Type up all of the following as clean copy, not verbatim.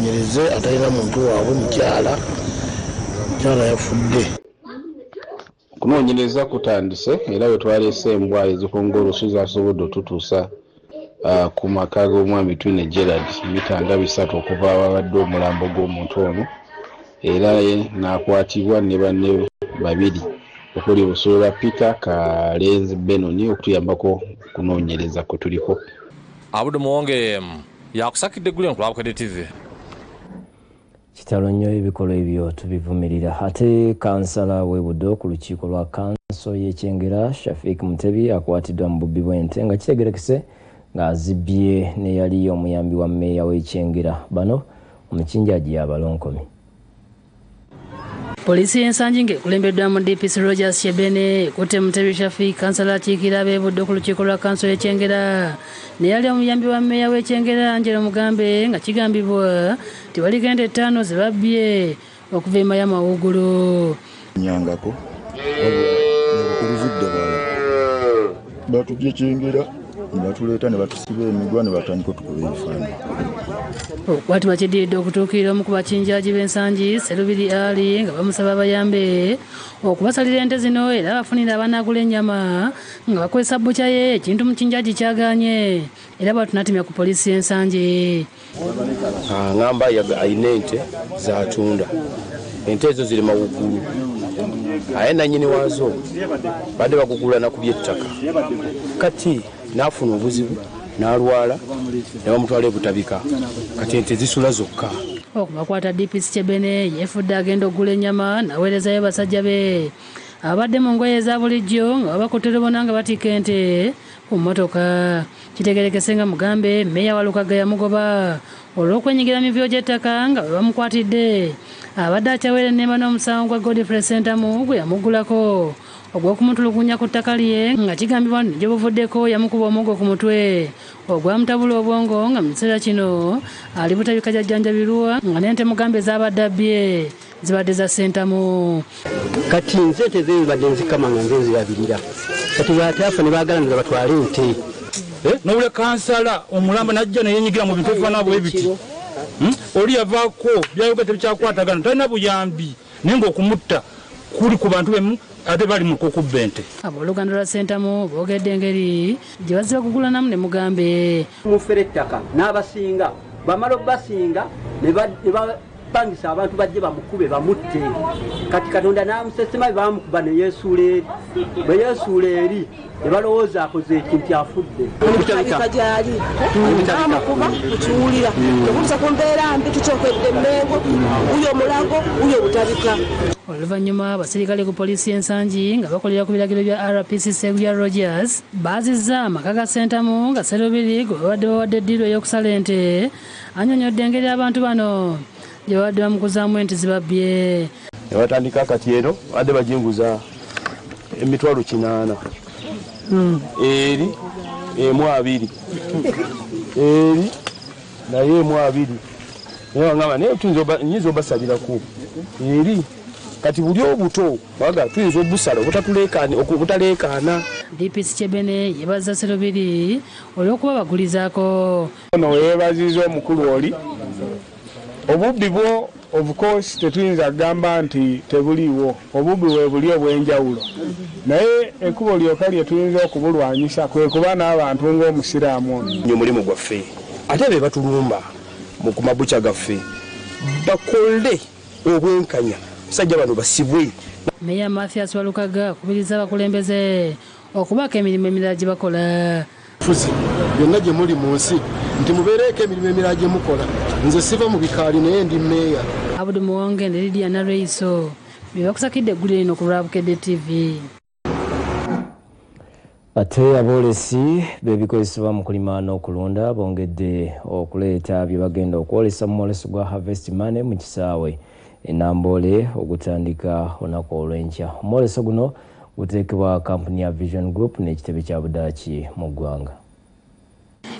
banoonyereze atalina muntu waabwe mukyala yafudde. Okunoonyereza kutandise era bwe twaleese embwa ezikonga olusozi asobodde otutuusa ku maka g'omwami Twine Gerald mita nga 3 okuva awabadde omulambo gw'omuntu ono, era n'akwatibwa ne banne babiri okuli Busobola Peter Kalenzi Benoni okutuyambako kunoonyereza kwe tuliko. Abudu Muwonge yakusakidde Guleno ku Lwabukede TV. Kitalo nnyo ebikolwa ebyo tubivumirira. Ate kansala w'e Buddo ku lukiiko lwa kanso y'Ekyengera Shafik Mutebi akwatiddwa mu bubbi bw'ente nga kitegerekese ng'azibbye ne yali omuyambi wa mmeeya w'Ekyengera. Bano omukinjaji y'abalonkomi. Polisi y'ensangi ng'ekulembeddwa mu DPC Rogers Chebene ekutte Mutebi Shafik kansala akiikira ab'e Buddo ku lukiiko lwa kanso y'Ekyengera ne yali omuyambi wa mmeeya w'Ekyengera Angelo Mugambe nga kigambibwa nti waliko ente 5 ze babbye okuva emaya mawugulu. Nyangako nebukuluvidde bala batubye Kyengera batuleeta ne batusiba emigwa ne batandika okukuba ebifaananyi. Okukwatibwa kiddiridde okutuukirira omu ku bakinjaaji b'ensangi Serubiri Ali nga bamusaba abayambe okubasalira ente zino era bafunira abanaagula ennyama nga bakozesa bbukya ye ekintu mukinjaaji kyagaanye era bwatunatimya ku poliisi y'ensangi. Ngamba ayina ente zatunda, ente ezo ziri mawuggulu aye nannyini waazo badde bakugula nakubye ettaka kati n'afuna obuzibu n'alwala ne bamutwala ebutabika kati ente zisula zokka. Okubakwata DPC Chebene yeefudde agenda okugula ennyama n'aweerezayo basajja be abadde mu ngoye eza bulijjo nga babakuterobona nga batika ente ku mmotoka. Kitegerekese nga Mugambe mmeeya wa Lukaga yamugoba olw'okwenyigira mu byo gy'ettaka nga bwe bamukwatidde abadde akyawera ennemba n'omusango gwa Godfrey Sentamu gwe yamuggulako ogw'okumutulugunya ku ttaka lye nga kigambibwa nti gye buvuddeko yamukuba omuggo ku mutwe ogwamutabula obwongo nga mu kiseera kino ali butabika jjajjanjabirwa nga n'ente Mugambe z'abadde abbye zibadde za Sentamu. Kati nze ente ze zibadde nzikama nga nze nzirabirira kati bw'ataafa ne baagalanira batwale ente. Nobule kansala omulamba najja neyenyigira mu bintu ebifaanana bwe biti. Oli yavaako byayogera tebikyakwatagana talina buyambi naye ng'okumutta kuli ku bantu bemu ate bali mu kukubba ente. Abooluganda lwa Sentamu boogedde engeri gye bazze bakugulanamu ne Mugambe. Mufere ettaka n'abasinga bamala obbasinga ne bapangisa abantu bajje bamukube bamutte. Kati Katonda n'amusesema bamukuba ne yeesuula eri. Bwe yeesuula eri ne balowooza akoze ekintu afudde. Omutabika gyali amukuba tukiwulira okutuusa ku mbeera mbi tukyokedde Mmengo uyo Mulago uyo Butabika. Oluvannyuma abaserikale ku poliisi y'ensangi nga bakolera ku biragiro bya RPC Serubiri Rogers baazizza amaka ga Sentamu nga Serubiri gwe babadde bawadde eddiiro ey'okusala ente annyonnyodde engeri abantu bano gye babadde bamukuzaamu ente zibabbye. Ne batandika kati eno badde bajinguza emitwalo 800 eri emu 2 eri naye emu 2 naye wangamba naye nyinza obasalirako eri kati buli obuto baga tuyinza obusala obutaleekaana. DPC Chebene yebaza Serubiri olw'okuba bagulizaako. Ono weebaziza omukulu oli obubbi bwo of course tetuyinza kugamba nti tebuliiwo, obubbi bwe buli obw'enjawulo, naye ekkubo lyokka lye tuyinza okubulwanyisa kwe kuba n'abantu ng'omusiraamu ono. Omulimu gwaffe ate be batulumba ku mabucha gaffe bakole obwenkanya sajja bano basibwe. Meya Mathias Walukaga akubiriza abakulembeze okubaako emirimu emirala gye bakola. Fuzi byonna gye muli mu nsi nti mubeereeko emirimu emirala gye mukola. Nze siva mu bikaali naye ndi mmeeya. Abudu Muwonge ne Lydia Nareiso bye bakusakidde eggulu lino ku Lwabukede TV. Ate abolesi bebikozesebwa mu kulima n'okulunda bongedde okuleeta bye bagenda okwolesa mu mwoleso gwa Harvest Money mu kisaawe Enambole ogutandika olunaku olw'enkya. Omwoleso guno guteekebwa kampuni ya Vision Group n'ekitebe kya Budaaki mu ggwanga.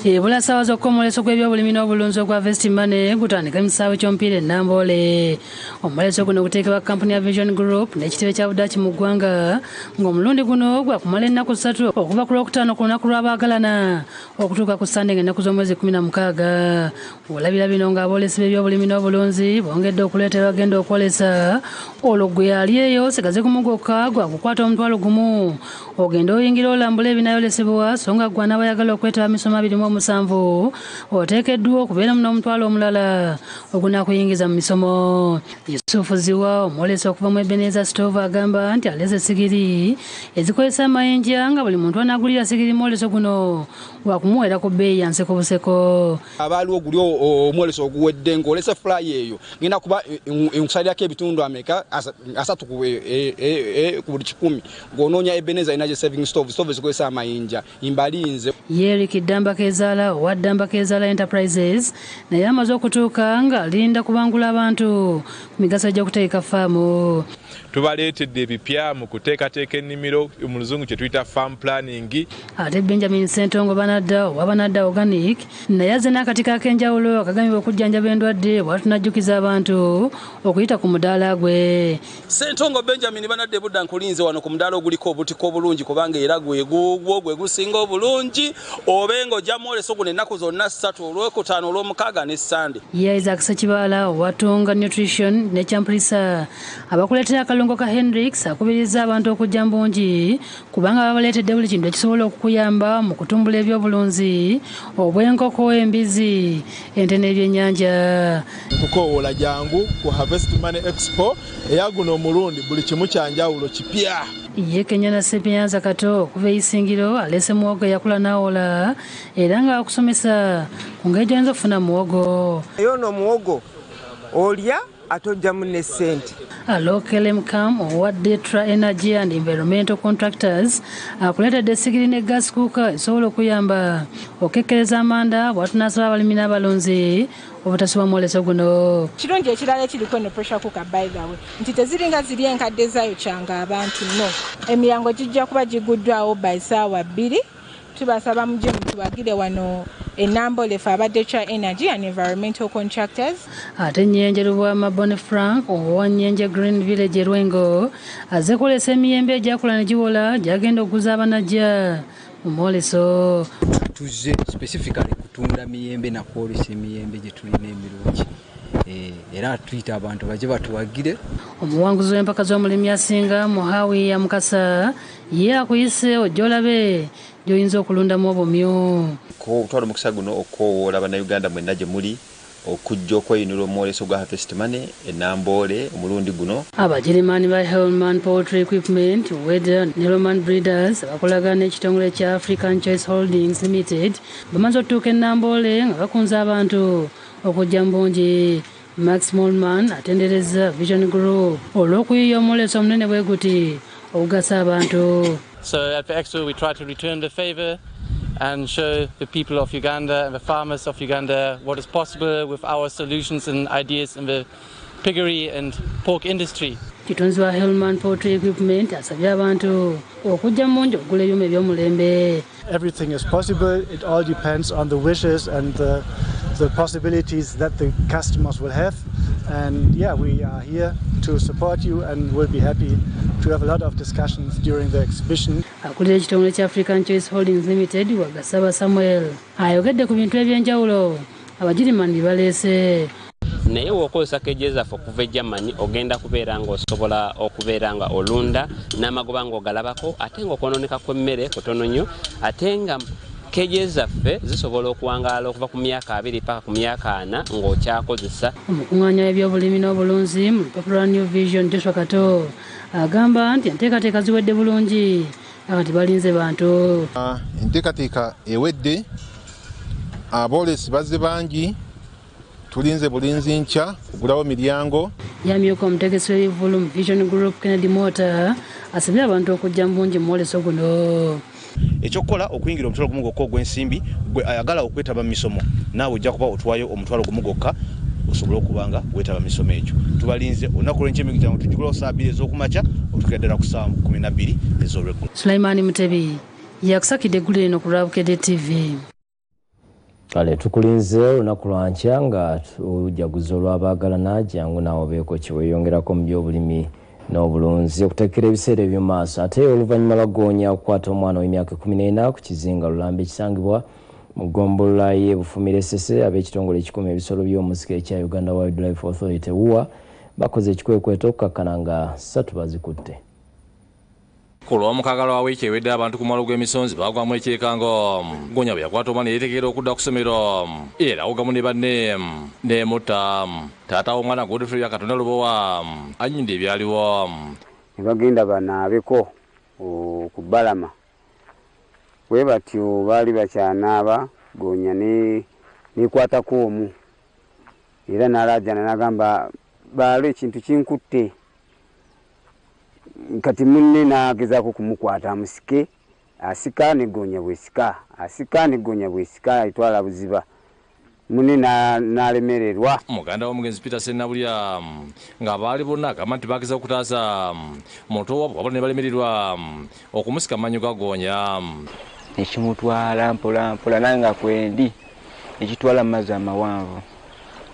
ebula ssaawa zokka omwoleso gw'ebyobulimi n'obulunzi ogwa Vestimane gutandika mu kisaawe ky'omupiira e Nambole. Omwoleso guno guteekebwa kampuni ya Vision Group n'ekitebe kya Budaaki mu ggwanga ng'omulundi guno gwakumala ennaku 3 okuva ku Lwokutaano ku lunaku lw'abaagalana okutuuka ku Sande ng'ennaku z'omwezi 16. Olabira bino ng'aboolesi b'ebyobulimi n'obulunzi bongedde okuleeta bagenda okwolesa olwo gwe ali eyo sigaze kumugokka gwa kukwata omutwalo gumu ogenda oyingira olambula ebinayolesebwa so nga gwe n'abayagala okwetaba misomo 27 oteekeddwa okubeera mu n'omutwalo omulala ogunaakuyingiza mu misomo. Yusufu Ziwa omwolesa okuva mu Ebenezer Stove agamba nti aleze sigiri ezikozesa amayinja nga buli muntu anaagulira sigiri mwoleso guno wakumuweera ku bbeeyi ya nseko buseko. Abaaliwo guli omwoleso oguwedde ng'olesa fly eyo ngenda kuba nkusalirako ebitundu Amerika 3 ku buli 10 ng'onoonya Ebenezer Energy Saving Stove zikozesa amayinja imbalinze. Eric Damba Kezaala owa Damba Kezaala Enterprises naye amaze okutuuka ng'alinda kubangula abantu ku migaso gy'okuteeka faamu. Tubaleetedde ebipya mu kuteekateeka ennimiro mu luzungu kye tuyita farm planning. Ate Benjamin Ssentongo Banadda owa Banadda Organic naye azze n'akatika ak'enjawulo akagambibwa okujjanjaba endwadde bw'atunajjukiza abantu okuyita ku mudaala gwe. Ssentongo Benjamin Banadda budda nkulinze wano ku mudaala oguliko obutiko obulungi kubanga era gwe gusinga obulungi obengo ojja mwoleso guno ennaku zonna 3 Olwokutaano Olwomukaaga ne Sande. Ye Isaac Ssekibaala owa Tunga Nutrition ne Kyampulisa abakuleetera akalungo ka Hendrix akubiriza abantu okujja mbungi kubanga babaleetedde buli kintu ekisobola okukuyamba mu kutumbula ebyobulunzi obw'enkoko, embizi, ente n'ebyennyanja. Kukoowola jangu ku Harvest Money Expo eya guno omulundi buli kimu kyanjawulo kipya. Ye Kenyana Sepianza Kato okuva Isingiro alese muwogo yakula nawola era nga akusomesa ku ngeri gy'oyinza okufuna muwogo. Yono muwogo olya atojjamu ne ssente. Local Mcam owa Detra Energy and Environmental Contractors akuleetedde sigiri ne gas cooker esobola okuyamba okekkereza amanda bw'atunasaba abalimi n'abalunzi obutasiba mwoleso guno. Kirungi ekirala ekiriko ne pressure cooker by the way nti teziringa ziri enkadde zaayo kyanga abantu no. Emiyango gijja kuba giguddwawo by ssaawa 2. Tubasaba mujje mutubagire wano e Nambole for Detra Energy and Environmental Contractors. Ate Nyenje Lubwama Bonne Frank owa Nyenje Green Village Rwengo azze kulesa emiyembe egyakula ne giwola gyagenda okuguza abanajja mu mwoleso. Tuzze specifically kutunda miyembe na kwolesa emiyembe gye tulina emirungi. Era tuyita abantu bajje batuwagire. Omuwanguzi w'empaka z'omulimi asinga Muhawi ya Mukasa ye akuyise ojjolabe gy'oyinza okulundamu obumyu. Otwala omukisa guno okwowola bannayuganda mwenna gye muli okujja okweyinula omwoleso gwa Harvest Money e Nambole omulundi guno. Abagirimaani ba Hellman Poultry Equipment, Weather ne Roman Breeders abakolagana n'ekitongole kya African Choice Holdings Limited bamaze okutuuka e Nambole nga bakunze abantu okujja mbungi. Max Molman atendereza Vision Group olw'okuyiiya omwoleso omunene bwe guti okugasa abantu. So at the Expo we try to return the favor and show the people of Uganda and the farmers of Uganda what is possible with our solutions and ideas in the piggery and pork industry. Kitunzi wa Hellman Poultry Equipment asabye abantu okujja mungi okugula ebyuma eby'omulembe. Everything is possible. It all depends on the wishes and the possibilities that the customers will have. And yeah, we are here to support you and we'll be happy to have a lot of discussions during the exhibition. Akulira ekitongole kya African Choice Holdings Limited Wagasaba Samuel ayogedde ku bintu ebyenjawulo abagirimaani bye baleese. Naye w'okozesa keje zaffe okuva e Germany ogenda kubeera ng'osobola okubeera nga olunda n'amagoba ng'ogalabako ate ng'okwonooneka kw'emmere kutono nnyo ate nga keje zaffe zisobola okuwangaala okuva ku myaka 2 paka ku myaka 4 ng'okyakozesa. Omukuŋŋaanya w'ebyobulimi n'obulunzi mu Lupapula New Vision Joshua Kato agamba nti enteekateeka ziwedde bulungi nti balinze bantu. Enteekateeka ewedde aboolesi bazze bangi tulinze bulinzi nkya kugulawo miryango. Yamyuka omutegesi w'ebivulu mu Vision Group Kennedy Motor asabye abantu okujja mbungi mu mwoleso guno. Ekyokukola okuyingira omutwalo gumu gwokka ogw'ensimbi gwe ayagala okwetaba mu misomo naawe ojja kuba otwayo omutwalo gumu gwokka osobola okubanga weetaba mu misomo egyo. Tubalinze olunaku lw'enkyemingi tugikolawo saa 2 ez'okumakya otuukira ddala ku saa 12 ez'olweggulo. Sulaiman Mutebi yakusakidde eggulu lino ku Lwabukedde TV. Kale tukulinze olunaku lwankya nga tujaguza olw'abaagalana jangu naawe beeko kiweyongerako mu by'obulimi n'obulunzi okuteekera ebiseera eby'omu maaso. Ate oluvannyuma lwa Ggoonya okukwata omwana w'emyaka 14 ku kizinga Lulambe ekisangibwa mu ggombolola y'e Bufumira Essese, ab'ekitongole ekikuuma ebisolo by'omu nsiko ekya Uganda Wildlife Authority WUA bakoze ekikwekweto okukakkana nga 3 bazikutte. Ku lw'omukaaga lwa wiiki ewedde abantu ku mwalo gw'emisonzi bagwamu ekyekango Ggoonya bwe yakwata omwana yeetegeera okudda ku ssomero era awugamu ne banne n'emutta. Taata w'omwana Godfrey Katonda Lubowa annyinde ebyaliwo. Ne bagenda banaabeko ku Balama. Bwe batyo baali bakyanaaba Ggoonya n'ekwatako omu era n'alaajana n'agamba baalo ekintu kinkutte. Kati munne n'agezaako kumukwata amusike, asika ne Ggoonya bwesika, asika ne Ggoonya bwesika ayitwala buziba. Munne n'alemererwa. Muganda w'omugenzi Peter Sennabulya nga baali bonna agamba nti baageza okutaasa muntu wabwe ne balemererwa okumusika amanyu ga Ggoonya. Ekimutwala mpola mpola nanga kwendi ekitwala mu mazzi amawanvu.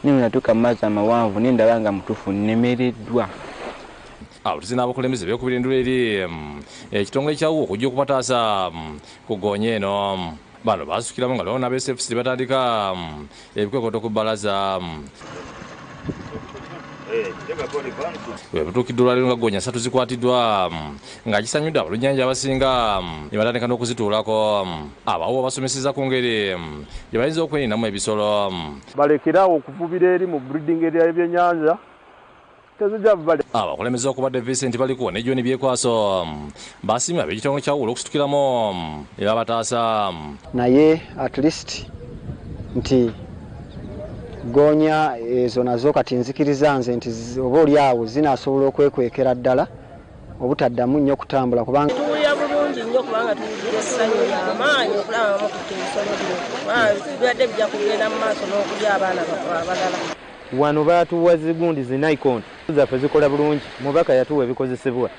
Niwe natuuka mu mazzi amawanvu nendaba nga mutuufu nnemereddwa. Abavuzi n'abakulembeze beekubira endula eri ekitongole kya WUA okujja okubataasa ku Ggoonya eno. Bano baasukiramu nga lona b'SFC batandika ebikwekweto ku bbalaza. Bwe butuukidde olwaleero nga Ggoonya 3 zikwatiddwa nga kisanyudde abalunnyanja abasinga ne batandika n'okuzituulako. Abawo basomeseza ku ngeri gye bayinza okweninamu ebisolo. Balekerawo okuvubira eri mu breeding area y'ebyennyanja. Abakulembeze okubadde Vincent balikuwa ne John Byekwaso basiimye ab'ekitongole kya WUA okusitukiramu era bataasa. Naye at least nti Ggoonya ezo nazo kati nzikiriza nze nti oba oli awo zinaasobola okwekwekera ddala obutaddamu nnyo kutambula kubanga tuwulira bulungi nnyo kubanga tuwulira essanyu ly'amaanyi okulaba bamukutte ebisolo bino bibadde bijja kugenda mu maaso n'okulya abaana abalala. Wano baatuwa zigundi zinaikonti zaffe zikola bulungi, mubaka yatuwa ebikozesebwa.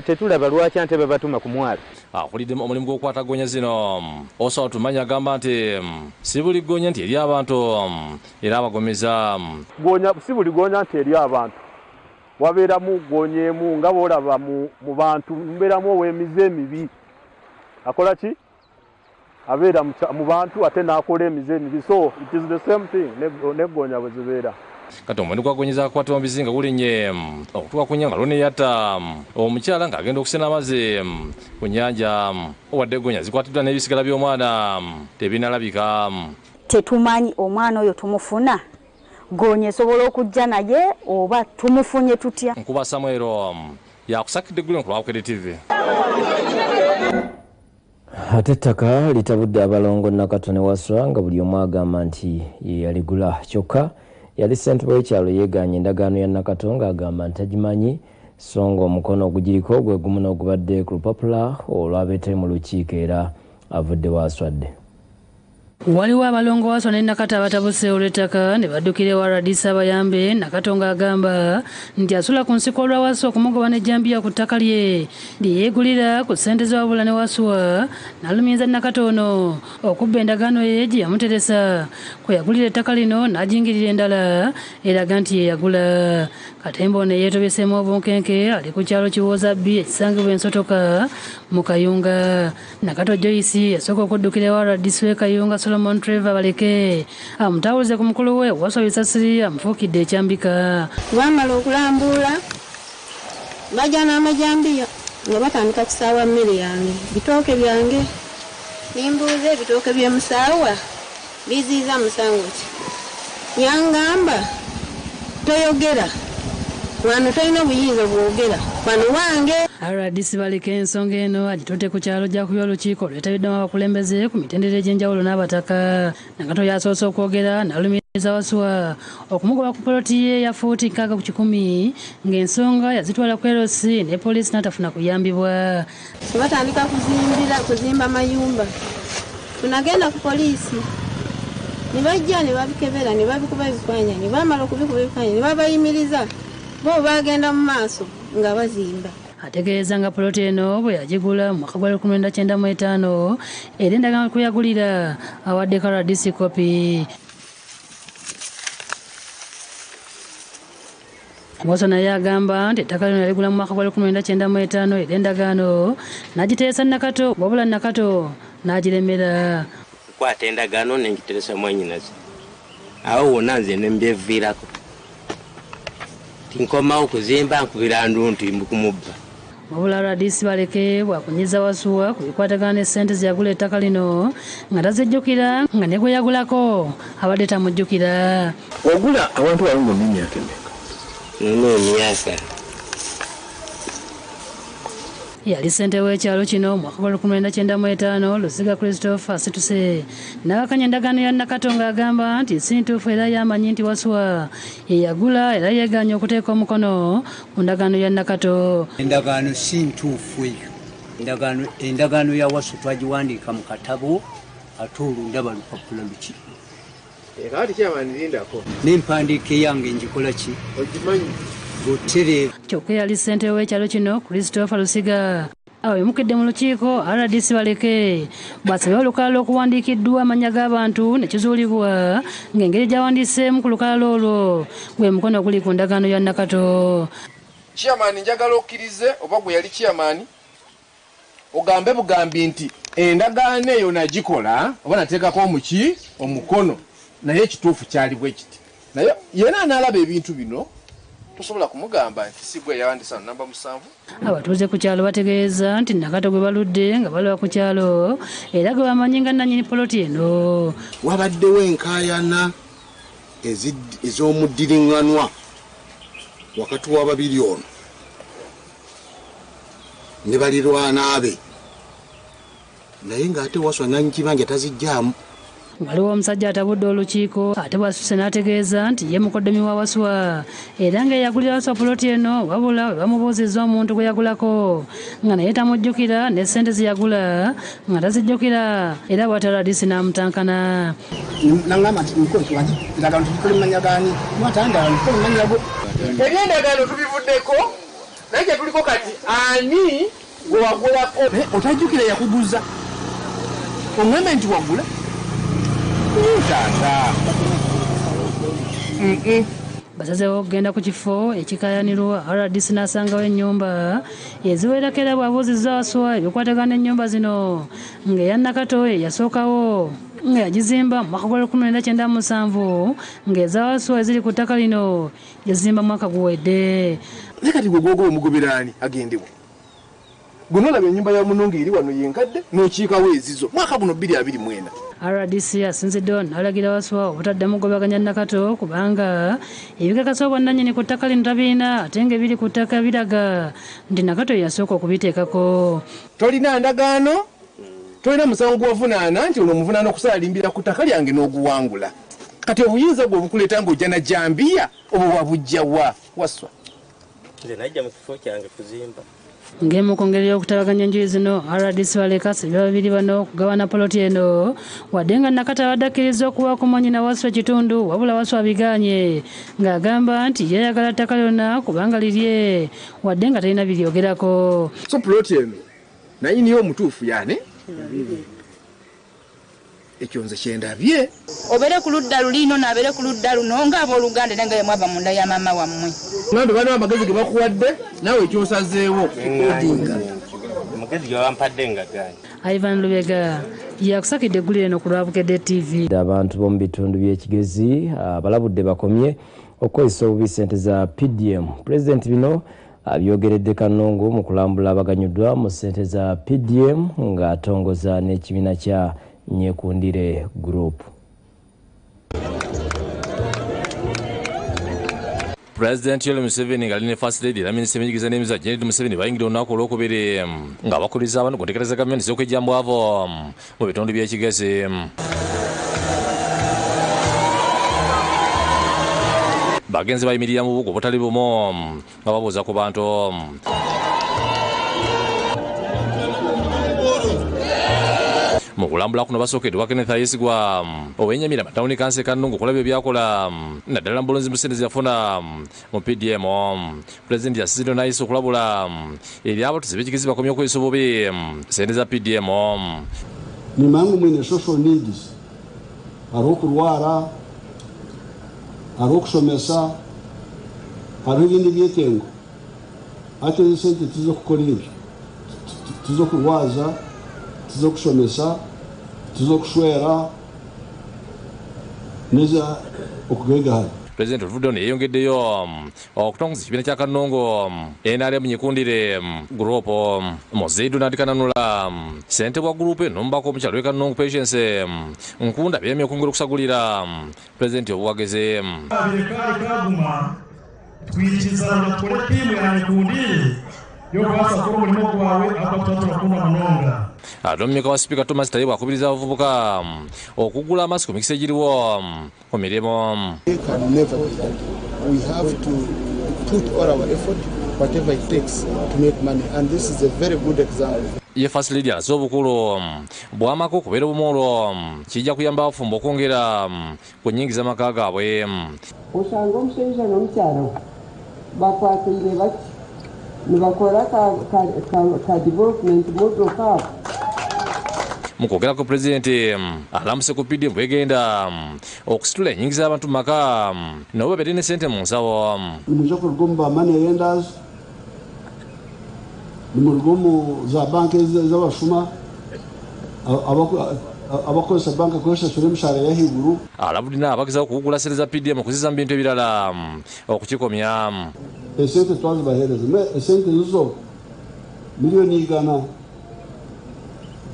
Tetulaba lwaki ante babatuma ku mwalo. Akulidde omulimu gw'okukwata Ggoonya zino Oswald Tumanya agamba nti si buli Ggoonya nti eri abantu era abagomeza. Ggoonya si buli Ggoonya nti eri abantu. Wabeeramu Ggoonya emu nga bw'olaba mu bantu mubeeramu ow'emize emibi. Akola ki? Abeera mu bantu ate n'akola emize emibi. So it is the same thing ne Ggoonya bwe zibeera. Kati omuwendo gwa Ggoonya zakwatibwa mu bizinga gulinnye okutuuka ku nnyanga lwo ne yatta omukyala ng'agenda okusena amazzi ku nnyanja. Owadde Ggoonya zikwatiddwa n'ebisigala by'omwana tebinalabika. Tetumanyi omwana oyo tumufuna Ggoonya esobola okujja naye oba tumufunye tutya. Nkuba Samuel yakusakidde eggulu ku Lwakere TV. Ate ettaka litabudde abalongo Nakatone Waswa nga buli omu agamba nti ye yaligula kyokka yali ssentebe w'ekyalo yeegaanye endagaano ya Nakato ng'agamba nti tagimanyi so nga omukono ogugiriko gwe gumu n'ogubadde ku lupapula olwabeete mu lukiiko era avudde waswadde. Waliwo abalongo Waswa ne Nakato abatabuse olw'ettaka ne baddukira ewa Radisa Bayambe. Nakato ng'agamba nti asula ku nsiko olwa Waswa okumugoba n'ejjambiya ku ttaka lye lye yeegulira ku ssente z'Wabula ne Waswa n'alumiza Nakato ono okubba endagaano ye gye yamuteresa kwe yagulira ettaka lino n'ajingirira endala eraga nti ye yagula. Katembo ne yeetobeseemu obunkenke ali ku kyalo Kiwooza B ekisangibwa Ensotoka mu Kayunga. Nakato Joyce yasooka okuddukira ewa Radisa Kayunga Solomon Trevor baleke amutawulize ku mukulu we Waswa Bisasiri amufuukidde ekyambika. Bamala okulambula bajja n'amajambiya nga batandika kusaawa mmere yange bitooke byange nimbuuza ebitooke by'emusaawa biziiza musango ki yangamba toyogera wano tolina obuyinza bwogera wano wange. RDC baleka ensonga eno agitutte ku kyalo gy'akuba olukiiko lwetabiddemu abakulembeze ku mitendera egy'enjawulo n'abataka. Nakato yasoose okwogera n'alumiriza Waswa okumugoba ku poloti ye ya fuuti 60 ng'ensonga yazitwala ku LC ne poliisi n'atafuna kuyambibwa. Batandika kuzimba mayumba tunagenda ku poliisi ne bajja ne babikebera ne babikuba ebifaananyi ne bamala okubikuba ebifaananyi ne babayimiriza bo bagenda mu maaso nga bazimba. ategeeza nga poloti eno bwe yagigula mu mwaka gwa 1995 era endagaano kuyagulira awadde RDC kopi. Mwoso naye agamba nti ettaka lino yaligula mu mwaka gwa 1995 era endagaano n'agiteesa Nakato wabula Nakato n'agiremera. Kwata endagaano n'engiteresa mwannyinaze awo wonna nze ne mbyeviirako tinkomawo kuzimba nkubira nduntu kumubba. Wabula RDC baleke bwakunyiza Wasuwa ku bikwatagana n'essente zeyagula ettaka lino nga tazijjukira nga ne gwe yagulako abadde tamujjukira. Wagula abantu balungo n'emyaka emeka? Emyaka yali ssente w'ekyalo kino mwaka gwa 1995 Lusiga Christopher Asituse n'akakanya endagaano ya Nakato ng'agamba nti si ntuufu era yamanyi nti Wasuwa ye yagula era yeeganye okuteeka omukono ku ndagaano ya Nakato. Endagaano si ntuufu eyo. Endagaano ya Wasuwa twagiwandiika mu katabo ate olundaba lupapula luki. Kati kyamanirindako. N'empandiika yange njikola ki? Ogimanyi. Kyokka yali ssente w'ekyalo kino Christopher Lusiga awemukidde mu lukiiko RDC baleke bwasabye olukalala okuwandiikiddwa amannya g'abantu ne kizuulibwa ng'engeri gy'awandiiseemu ku lukalala olwo gwe mukono guli ku ndagaano ya Nakato. Chairman njagala okkirize oba gwe yali chairman ogambe bugambi nti endagaano eyo nagikola oba nateekako omukono naye ekituufu kyali bwe kiti. Naye yena anaalaba ebintu bino tusobola kumugamba nti si gwe yawandisa namba 7. Abatuuze ku kyalo bategeeza nti Nakato gwe baludde nga balaba ku kyalo era gwe bamanyi nga nannyini poloti eno. Wabaddewo enkaayana ez'omuddiringanwa wakati w'ababiri ono ne balirwana be naye ng'ate Wasuwa n'ankibanja tazijjaamu. Waliwo omusajja atabudde olukiiko ate bwasuse n'ategeeza nti ye mukoddomi wa Wasuwa era nga yagulira Wasuwa poloti eno wabula we bamubuuzizza omuntu gwe yagulako nga naye tamujjukira ne ssente zeyagula nga tazijjukira era bw'ati RDC n'amutankana. Nangamba nti mukozi wange endagaano tugikola emmanya gaani mwatandala ntukola emmanya go ebyendagaano tubivuddeko naye kye tuliko kati ani gwe wagulako otajjukira yakuguza omwembe nti wagula basazeewo okugenda ku kifo ekikayanirwa RDC n'asangawo ennyumba eziwerako era bw'abuuzizza Wasuwa ebikwatagana n'ennyumba zino ng'eya Nakato yasookawo nga yagizimba mu mwaka gwa 1997 ng'eza Wasuwa eziri ku ttaka lino yazimba mu mwaka guwedde. Naye kati gwe gwogoba omugoberaani agendebwa guno olaba ennyumba ya munonga eri wano yenkadde n'okiikawo ezizo mwaka guno 2024. RDC asinziddewo n'alagira Wasuwa obutaddamu kugobaganya Nakato kubanga ebikakasa obwannannyini ku ttaka lino tabiina ate ng'ebiri ku ttaka biraga nti Nakato yasooka okubiteekako. Tolina ndagaano tolina musango gwavunaana nti ono omuvunaana okusalimbira ku ttaka lyange n'oguwangula. Kati obuyinza bwe obukuleeta ng'ojja na jambiya obwo wabujja wa Wasuwa? Nze najja mu kifo kyange kuzimba. Ngemu kongeri okutabaganya enjuyi zino RDC baleka sibya babiri bano kugawana poloti eno wadde nga Nakato abaddakkiriza okuba ku mwannyina Wasuwa ekitundu wabula Wasuwa abiganye ng'agamba nti yayagala ttaka lyonna kubanga lirye wadde nga talina biryogerako. So poloti eno nayini omutuufu yaane ekyo nze kyendabye obere ku ludda lulino n'abere ku ludda luno ng'abooluganda era nga ye mwava munda ya maama wammwe. Ngambe bano amagezi ge bakuwadde naawe ekyosazeewo odinga amagezi ge bampadde nga gaani. Ivan Lubega yakusakidde eggulu eno ku Lwabukedde TV. Abantu b'omu bitundu by'ekigezi balabudde bakomye okukozesa obubi ssente za PDM. Pulezidenti bino abyogeredde Kanongo mu kulambula abaganyuddwa mu ssente za PDM ng'atongoza n'ekibiina kya Nyekundire Group. President Yoweri Museveni nga line First Lady era minisita w'ebyenjigiriza n'emizannyo Janet Museveni bayingidde olunaku olwokubiri nga bakuliriza abantu kuteekereza gavumenti z'okwejjambu abo mu bitundu by'ekigezi. Bagenzi bayimirira mu bugo butali bumu nga babuuza ku bantu mu kulambula kuno basookedwa Kenneth Ayesigwa owenyamira matawuni kanse kanungu kulabya byakola naddala mbulunzi mu sente ziyafuna mu PDM President yasizidde nayiso okulabula eri abatuuze b'ekikizi bakomye okweyisa obubi sente za PDM. Nimangu mwine social needs hariho okurwara hariho okusomesa hariho ibindi byetengo ate ezo sente tizo kukora ibyo tizo kurwaza tizo kushomesa tizo kushwera neza okugegahari. President Rudon yeyongeddeyo okutongoza ekibiina kya Kanungu NRM nyikundire gurupu Mozidu n'adikananula sente bwa gurupu eno mbako omukyalo w'Kanungu Patience nkunda byemye okungula okusagulira President obuwageze kaguma twirikiza bakole tiimu yanikundire yokwasa ko mulimo gwawe abatatu kuna munonga. Omumyuka wa Sipiika Thomas Talibu akubiriza abavubuka okugula amasi ku mikisa egiriwo ku mirimu. We have to put all our effort, whatever it takes, to make money, and this is a very good example. Ye First Lady alaze obukulu bw'amaka okubeera obumoolo kijja kuyamba abafumbo okwongera ku nnyingiza amaka gaabwe. Osanga omushaija n'omukyala bakwatire bati nibakora ka development model kaabo. Mu kwogera ku Pulezidenti alamuse ku PDM bwegenda okusitula ennyingiza y'abantu mu maka nabo babeere ne ssente mu nsawo. Nimujja kuruga mu money lenders, nimuruga mu za banki z'abashuma abakozesa banki akozesa emishahara y'ahaiguru. Alabudde abagezaho kugula sente za PDM okuziza mu bintu ebirala okukikomya. Esente twazibahereza esente zo miliyoni 100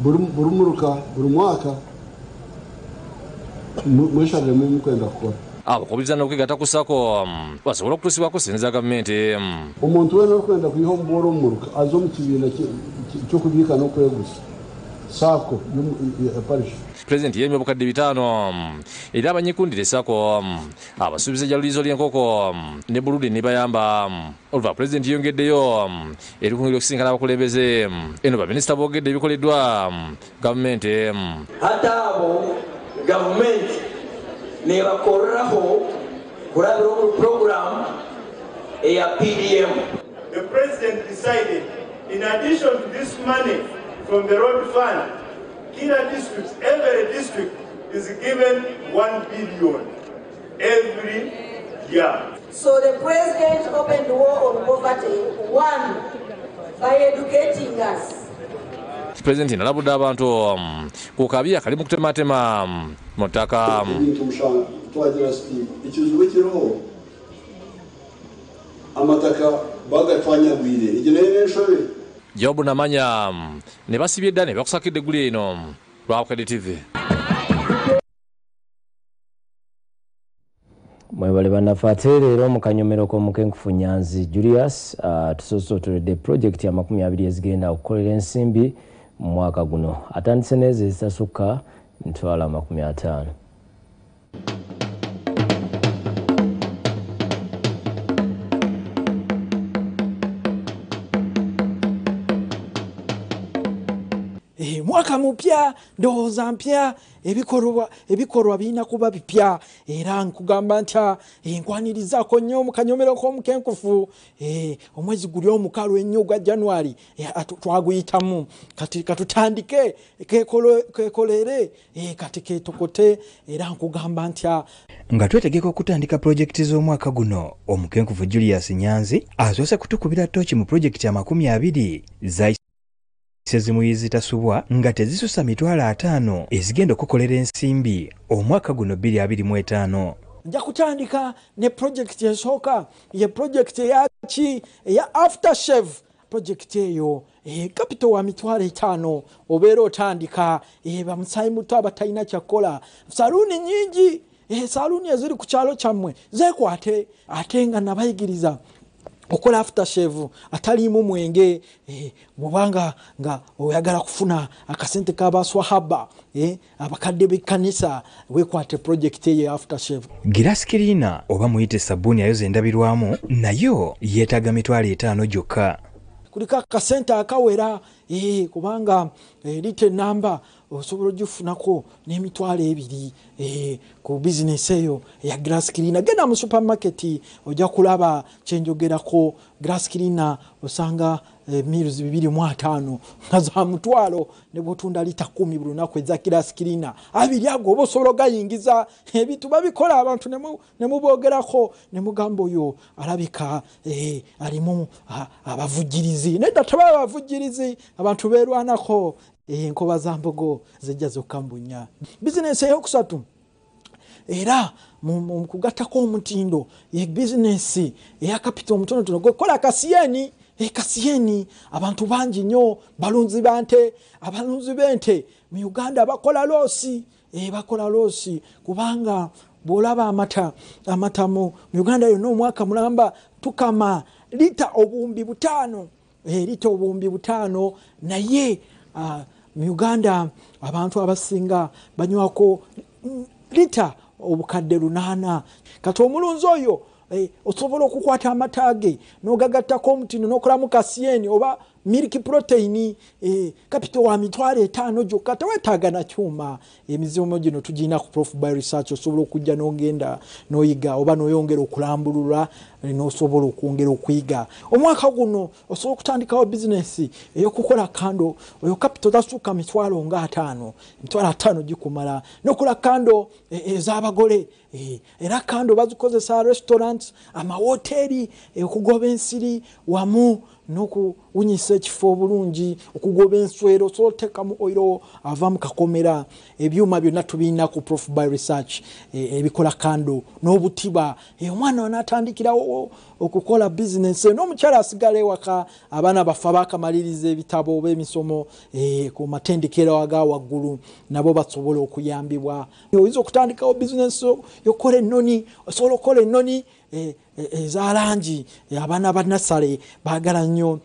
buri muruka buri mwaka mwesharire mu kwenda kukora. Abakubiriza n'okwegatta ku SACCO basobola okutuusibwako sente za gavumenti. Omuntu weena okwenda kuyiha omuboora omuruka aze omu kibiina ky'okubiika n'okwegusa SACCO parish. President yemye obukadde 5 era abanyikundire SACCO abasuubiza ejjalulizo ly'enkoko ne Buludi ne bayamba. Oluva President yongeddeyo erikungirira okusinkana abakulembeze eno baminisita boogedde ebikoleddwa gavumenti. Ate abo gavumenti nebakoreraho kulabira omu program eya PDM. The President decided, in addition to this money from the road fund, every district is given 1 billion every year. So the President opened the war on poverty, one, by educating us. President alabudde abantu ku kabi akali mu kutematema mu ttaka. Twagira siti ekizibu ekiriho amataka bagatwanyagwire egyo nayo n'enshobe. Job Namanya ne basibye edda ne bakusakidde eggulu eno Lwakadde TV. Mwebale bannaffe ate leero mu kanyomero k'omukenkufu Nyanzi Julius tusoosootoledde pulojekiti ya 20 ezigenda okukolera ensimbi mu mwaka guno atandise n'ezo ezitasukka emitwalo 50. Mwaka mupya ndowooza mpya ebikorwa birina kuba bipya era nkugamba ntya nkwanirizaako nnyo mu kanyomero k'omukenkufu omwezi guli omukalu ennyo gwa January twaguyitamu kati katutandike kekolere kati ketokote era nkugamba ntya nga twetegeka okutandika pulojekiti z'omwaka guno. Omukenkufu Julius Nyanzi asoose kutukubira ttooki mu pulojekiti ya 20 sezimuyizi tasubwa nga tezisusa mitwalo 5 ezigenda okukolera ensimbi omwaka guno 2025. Nja kutandika ne project esooka ye project ya aftershave. Project eyo capital wa mitwalo 5 obeera otandika bamusayi muto abatalina kyakola saluni nyingi saluni eziri ku kyalo kyammwe zeekwate ate nga nabayigiriza okola aftershave atalimu mwenge bwobanga nga oyagala kufuna akasente k'abaswahaba abakadde b'ekkanisa weekwate project eyo aftershave. Giraskirina oba muyite sabbuuni ayoza endabirwamu nayo yeetaaga mitwalo 5 gyokka. Kuliko akasente akawera kubanga lite namba osobola ogifunako n'emitwalo 2 ku bizinesi eyo eya grass cleaner. Genda mu supermarket ojja kulaba kyenjogerako. Grass cleaner osanga miles 2.5 nga za mutwalo ne bwotunda lita 10 buli lunaku eza grass cleaner. Abiri ago oba osobola ogayingiza ebintu babikola abantu ne mubogerako ne mugamba oyo alabika alimu abavujirizi. Nedda tebaba abavujirizi, abantu beerwanako. Enkoba za mbogo zijja zokkambunya. Bizinesi eyokusatu era mu kugattako omutindo ye bizinesi eya capital omutonotono gwekola kasiyeni. Kasiyeni abantu bangi nnyo balunzi bante, abalunzi b'ente mu Uganda bakola loosi. Bakola loosi kubanga bw'olaba amata mu Uganda yonna omwaka mulamba tukama lita obuwumbi 5. Lita obuwumbi 5 naye mu Uganda abantu abasinga banywako lita obukadde 8. Kati omulunzi oyo osobola okukwata amatage n'ogagattako omutindo n'okolamu kasiyeni oba milk protein capital wa mitwalo 5 gyokka tewetaaga na kyuma. Emizimu gino tugirina ku Prof by Research. Osobola okujja n'ogenda n'oyiga oba n'oyongera okulambulula n'osobola okwongera okuyiga. Omwaka guno osobola okutandikawo bizinesi ey'okukola kando oyo capital tasukka mitwalo nga 5. Mitwalo 5 gikumala n'okola kando ez'abagole. Era kando bazikozesa restaurants, amahoteri, okugoba ensiri wamu n'okuwunyisa ekifo obulungi, okugoba enswero, sootekamu oiro ava mu kakomera. Ebyuma byonna tubiina ku Prof by Research ebikola kando n'obutiba. Omwana wanaatandikirawo okukola bizinesi n'omukyala asigala ewaka abaana bafa bakamaliriza ebitabo oba emisomo ku matendekero aga waggulu nabo basobola okuyambibwa. Oyinza okutandikawo bizinesi yokola ennoni. Osobola okukola ennoni eza langi. Abaana ba nasale baagala nnyo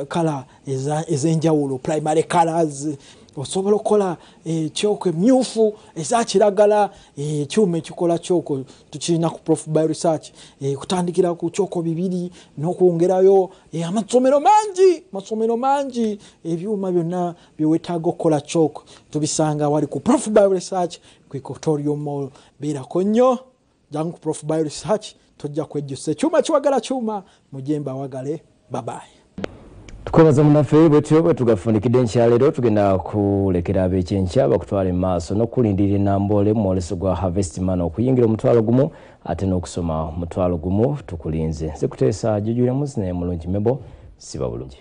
kala ez'enjawulo, primary colors. Osobola okukola kyoko emyufu eza kiragala. Ekyuma ekikola kyoko tukirina ku Prof by Research. Kutandikira ku kyoko 2 n'okwongerayo amasomero mangi. Ebyuma byonna byewetaaga okukola kyoko tubisanga wali ku Prof by Research ku Equatorial Mall. Beerako nnyo jangu ku Prof by Research tojja kwejjusa ekyuma kiwagala kyuma mujemba wagale. Bye-bye. Tukwebaza munaffe bwetyo bwe tugafundikidde enkyaleero tugenda kulekera ab'ekyenkya bakutwala emaaso n'okulindirira enambole mu mwoleso gwa Harvest Man okuyingira omutwalo gumu ate n'okusoma omutwalo gumu tukulinze. Nze kuteesa jujulira muzina mulungi mebo siba bulungi.